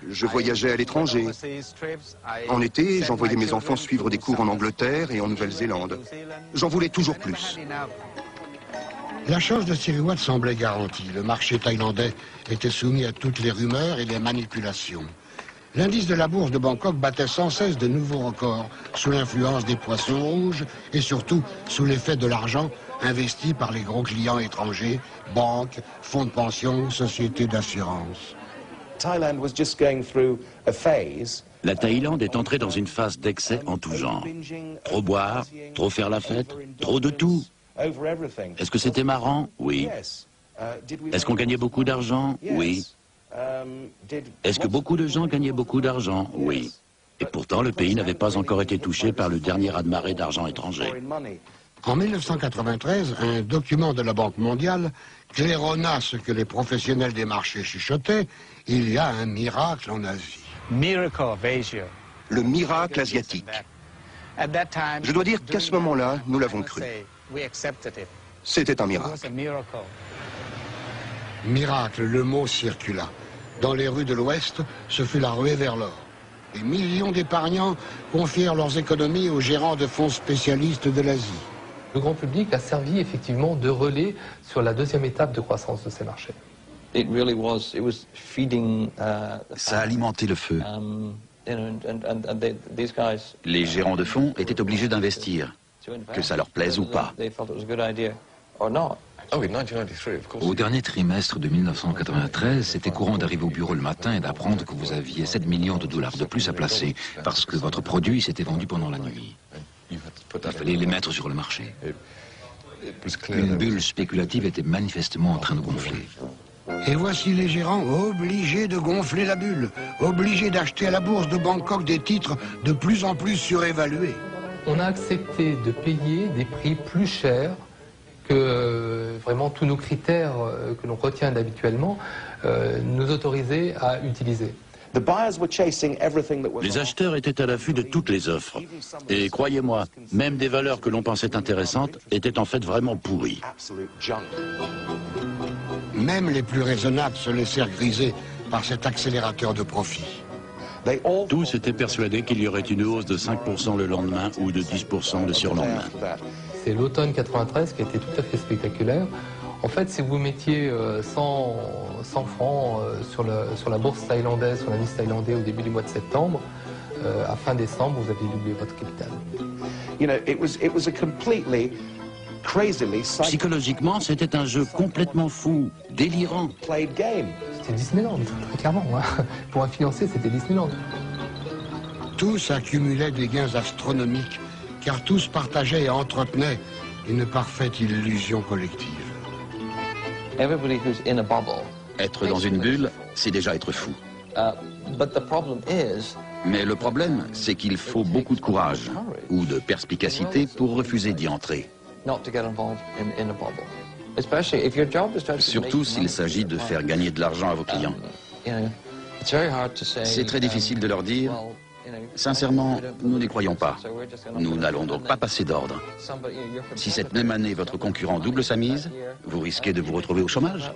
je voyageais à l'étranger. En été, j'envoyais mes enfants suivre des cours en Angleterre et en Nouvelle-Zélande. J'en voulais toujours plus. La chance de Siriwatt semblait garantie. Le marché thaïlandais était soumis à toutes les rumeurs et les manipulations. L'indice de la bourse de Bangkok battait sans cesse de nouveaux records, sous l'influence des poissons rouges et surtout sous l'effet de l'argent investi par les gros clients étrangers, banques, fonds de pension, sociétés d'assurance. La Thaïlande est entrée dans une phase d'excès en tout genre. Trop boire, trop faire la fête, trop de tout. Est-ce que c'était marrant? Oui. Est-ce qu'on gagnait beaucoup d'argent? Oui. Est-ce que beaucoup de gens gagnaient beaucoup d'argent? Oui. Et pourtant, le pays n'avait pas encore été touché par le dernier raz-de-marée d'argent étranger. En 1993, un document de la Banque mondiale claironna ce que les professionnels des marchés chuchotaient. Il y a un miracle en Asie. Le miracle asiatique. Je dois dire qu'à ce moment-là, nous l'avons cru. C'était un miracle. Miracle, le mot circula. Dans les rues de l'Ouest, ce fut la ruée vers l'or. Des millions d'épargnants confièrent leurs économies aux gérants de fonds spécialistes de l'Asie. Le grand public a servi effectivement de relais sur la deuxième étape de croissance de ces marchés. Ça alimentait le feu. Les gérants de fonds étaient obligés d'investir, que ça leur plaise ou pas. Au dernier trimestre de 1993, c'était courant d'arriver au bureau le matin et d'apprendre que vous aviez 7 millions de dollars de plus à placer parce que votre produit s'était vendu pendant la nuit. Il fallait les mettre sur le marché. Une bulle spéculative était manifestement en train de gonfler. Et voici les gérants obligés de gonfler la bulle, obligés d'acheter à la bourse de Bangkok des titres de plus en plus surévalués. On a accepté de payer des prix plus chers que vraiment tous nos critères que l'on retient habituellement nous autorisaient à utiliser. Les acheteurs étaient à l'affût de toutes les offres. Et croyez-moi, même des valeurs que l'on pensait intéressantes étaient en fait vraiment pourries. Même les plus raisonnables se laissèrent griser par cet accélérateur de profit. Tous étaient persuadés qu'il y aurait une hausse de 5% le lendemain ou de 10% le surlendemain. C'est l'automne 93 qui a été tout à fait spectaculaire. En fait, si vous mettiez 100 francs sur la bourse thaïlandaise, sur l'indice thaïlandais au début du mois de septembre, à fin décembre, vous aviez doublé votre capital. Psychologiquement, c'était un jeu complètement fou, délirant. C'était Disneyland, très clairement. Hein. Pour un financier, c'était Disneyland. Tous accumulaient des gains astronomiques, car tous partageaient et entretenaient une parfaite illusion collective. Être dans une bulle, c'est déjà être fou. Mais le problème, c'est qu'il faut beaucoup de courage ou de perspicacité pour refuser d'y entrer. Surtout s'il s'agit de faire gagner de l'argent à vos clients. C'est très difficile de leur dire, sincèrement, nous n'y croyons pas. Nous n'allons donc pas passer d'ordre. Si cette même année votre concurrent double sa mise, vous risquez de vous retrouver au chômage.